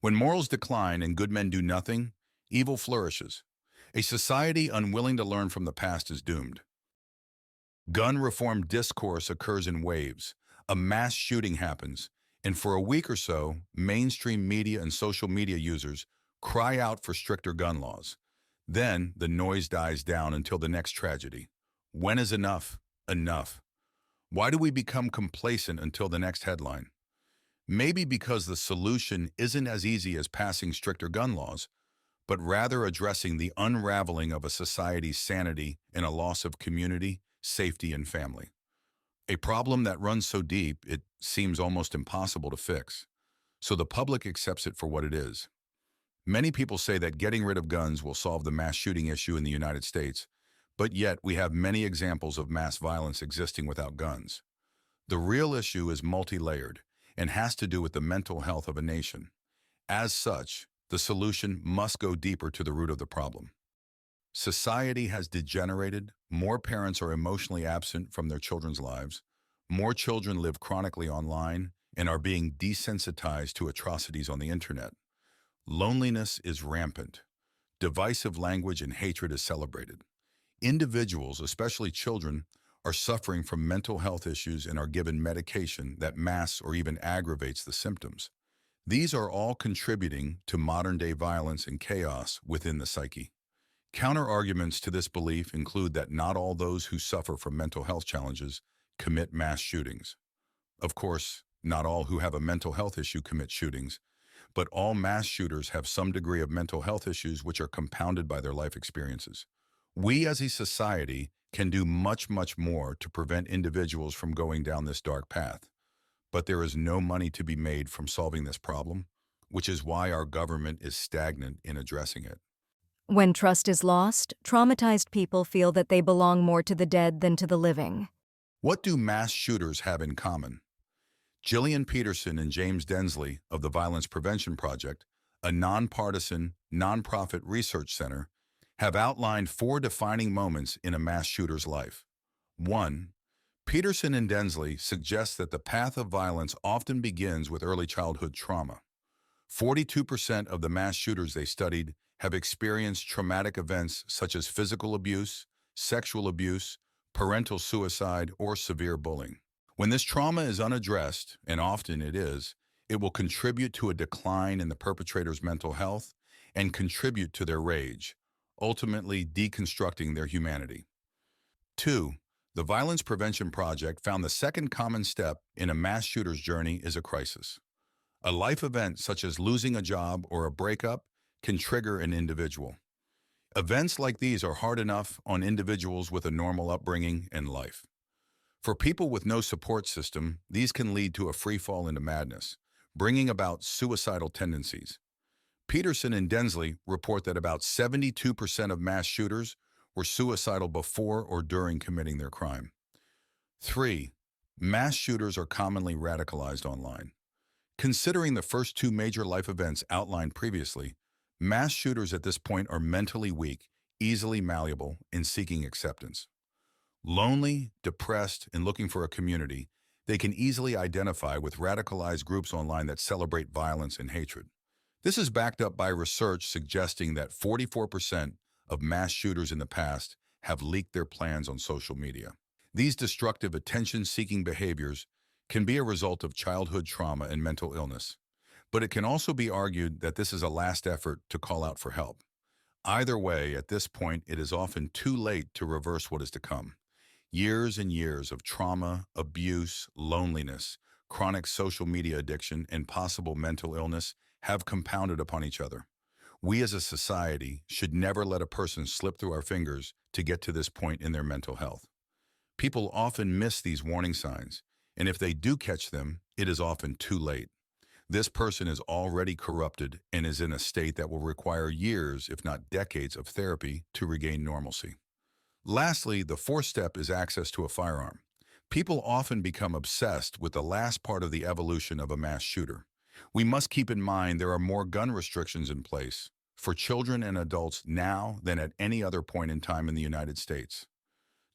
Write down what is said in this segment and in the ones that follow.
When morals decline and good men do nothing, evil flourishes. A society unwilling to learn from the past is doomed. Gun reform discourse occurs in waves. A mass shooting happens, and for a week or so, mainstream media and social media users cry out for stricter gun laws. Then the noise dies down until the next tragedy. When is enough enough? Why do we become complacent until the next headline? Maybe because the solution isn't as easy as passing stricter gun laws, but rather addressing the unraveling of a society's sanity and a loss of community, safety, and family. A problem that runs so deep it seems almost impossible to fix. So the public accepts it for what it is. Many people say that getting rid of guns will solve the mass shooting issue in the United States, but yet we have many examples of mass violence existing without guns. The real issue is multi-layered and has to do with the mental health of a nation. As such, the solution must go deeper to the root of the problem. Society has degenerated, more parents are emotionally absent from their children's lives, more children live chronically online and are being desensitized to atrocities on the internet. Loneliness is rampant. Divisive language and hatred is celebrated. Individuals, especially children, are suffering from mental health issues and are given medication that masks or even aggravates the symptoms. These are all contributing to modern-day violence and chaos within the psyche. Counter-arguments to this belief include that not all those who suffer from mental health challenges commit mass shootings. Of course, not all who have a mental health issue commit shootings, but all mass shooters have some degree of mental health issues which are compounded by their life experiences. We as a society can do much, much more to prevent individuals from going down this dark path. But there is no money to be made from solving this problem, which is why our government is stagnant in addressing it. When trust is lost, traumatized people feel that they belong more to the dead than to the living. What do mass shooters have in common? Gillian Peterson and James Densley of the Violence Prevention Project, a nonpartisan, nonprofit research center, have outlined 4 defining moments in a mass shooter's life. 1. Peterson and Densley suggest that the path of violence often begins with early childhood trauma. 42% of the mass shooters they studied have experienced traumatic events such as physical abuse, sexual abuse, parental suicide, or severe bullying. When this trauma is unaddressed, and often it is, it will contribute to a decline in the perpetrator's mental health and contribute to their rage, ultimately deconstructing their humanity. 2. The Violence Prevention Project found the second common step in a mass shooter's journey is a crisis. A life event such as losing a job or a breakup can trigger an individual. Events like these are hard enough on individuals with a normal upbringing and life. For people with no support system, these can lead to a free fall into madness, bringing about suicidal tendencies. Peterson and Densley report that about 72% of mass shooters were suicidal before or during committing their crime. 3. Mass shooters are commonly radicalized online. Considering the first 2 major life events outlined previously, mass shooters at this point are mentally weak, easily malleable, and seeking acceptance. Lonely, depressed, and looking for a community, they can easily identify with radicalized groups online that celebrate violence and hatred. This is backed up by research suggesting that 44% of mass shooters in the past have leaked their plans on social media. These destructive attention-seeking behaviors can be a result of childhood trauma and mental illness, but it can also be argued that this is a last effort to call out for help. Either way, at this point, it is often too late to reverse what is to come. Years and years of trauma, abuse, loneliness, chronic social media addiction, and possible mental illness have compounded upon each other. We as a society should never let a person slip through our fingers to get to this point in their mental health. People often miss these warning signs, and if they do catch them, it is often too late. This person is already corrupted and is in a state that will require years, if not decades, of therapy to regain normalcy. Lastly, the 4th step is access to a firearm. People often become obsessed with the last part of the evolution of a mass shooter. We must keep in mind there are more gun restrictions in place for children and adults now than at any other point in time in the United States.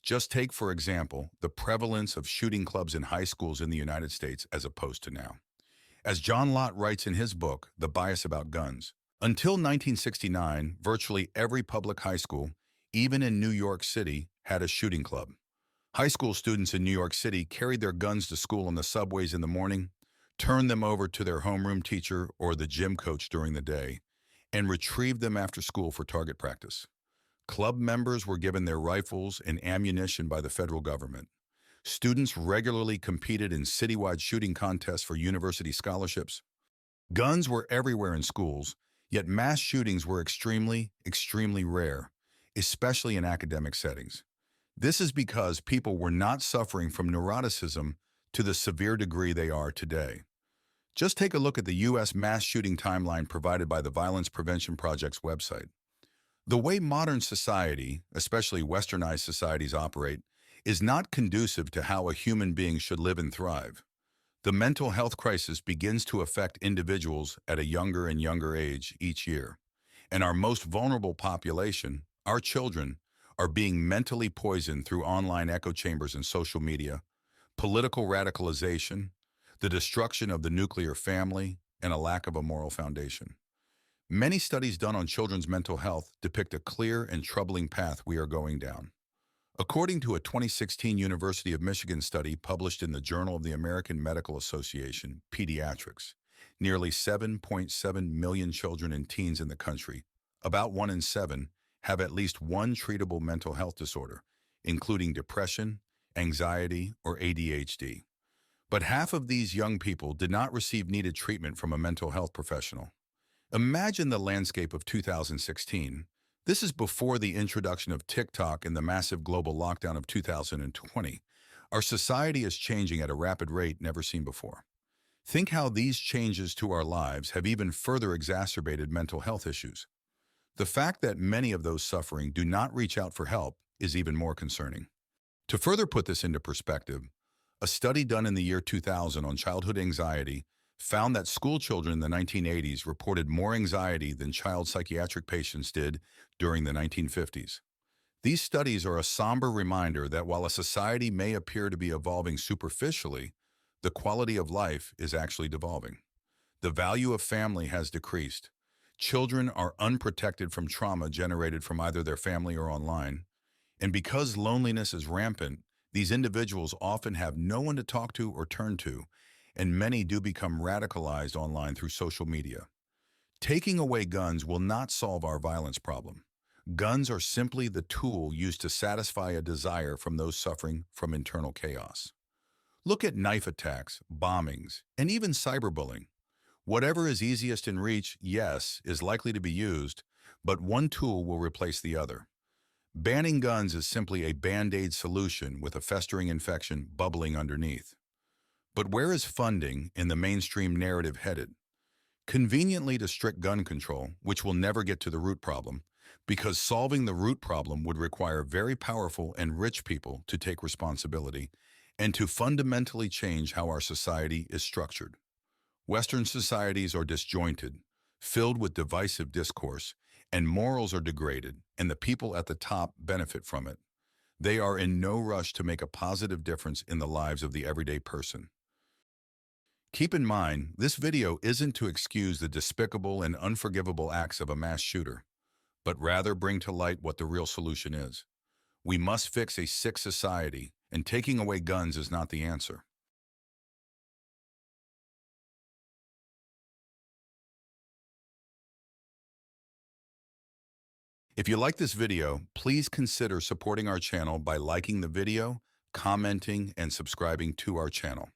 Just take, for example, the prevalence of shooting clubs in high schools in the United States as opposed to now. As John Lott writes in his book, The Bias About Guns, until 1969, virtually every public high school, even in New York City, had a shooting club. High school students in New York City carried their guns to school on the subways in the morning, turned them over to their homeroom teacher or the gym coach during the day, and retrieved them after school for target practice. Club members were given their rifles and ammunition by the federal government. Students regularly competed in citywide shooting contests for university scholarships. Guns were everywhere in schools, yet mass shootings were extremely rare, especially in academic settings. This is because people were not suffering from neuroticism to the severe degree they are today. Just take a look at the U.S. mass shooting timeline provided by the Violence Prevention Project's website. The way modern society, especially westernized societies, operate is not conducive to how a human being should live and thrive. The mental health crisis begins to affect individuals at a younger and younger age each year. And our most vulnerable population, our children, are being mentally poisoned through online echo chambers and social media, political radicalization, the destruction of the nuclear family, and a lack of a moral foundation. Many studies done on children's mental health depict a clear and troubling path we are going down. According to a 2016 University of Michigan study published in the Journal of the American Medical Association, Pediatrics, nearly 7.7 million children and teens in the country, about 1 in 7, have at least one treatable mental health disorder, including depression, anxiety, or ADHD. But half of these young people did not receive needed treatment from a mental health professional. Imagine the landscape of 2016. This is before the introduction of TikTok and the massive global lockdown of 2020. Our society is changing at a rapid rate never seen before. Think how these changes to our lives have even further exacerbated mental health issues. The fact that many of those suffering do not reach out for help is even more concerning. To further put this into perspective, a study done in the year 2000 on childhood anxiety found that school children in the 1980s reported more anxiety than child psychiatric patients did during the 1950s. These studies are a somber reminder that while a society may appear to be evolving superficially, the quality of life is actually devolving. The value of family has decreased. Children are unprotected from trauma generated from either their family or online. And because loneliness is rampant, these individuals often have no one to talk to or turn to, and many do become radicalized online through social media. Taking away guns will not solve our violence problem. Guns are simply the tool used to satisfy a desire from those suffering from internal chaos. Look at knife attacks, bombings, and even cyberbullying. Whatever is easiest in reach, yes, is likely to be used, but one tool will replace the other. Banning guns is simply a band-aid solution with a festering infection bubbling underneath. But where is funding in the mainstream narrative headed? Conveniently to strict gun control, which will never get to the root problem, because solving the root problem would require very powerful and rich people to take responsibility and to fundamentally change how our society is structured. Western societies are disjointed, filled with divisive discourse, and morals are degraded, and the people at the top benefit from it. They are in no rush to make a positive difference in the lives of the everyday person. Keep in mind, this video isn't to excuse the despicable and unforgivable acts of a mass shooter, but rather bring to light what the real solution is. We must fix a sick society, and taking away guns is not the answer. If you like this video, please consider supporting our channel by liking the video, commenting, and subscribing to our channel.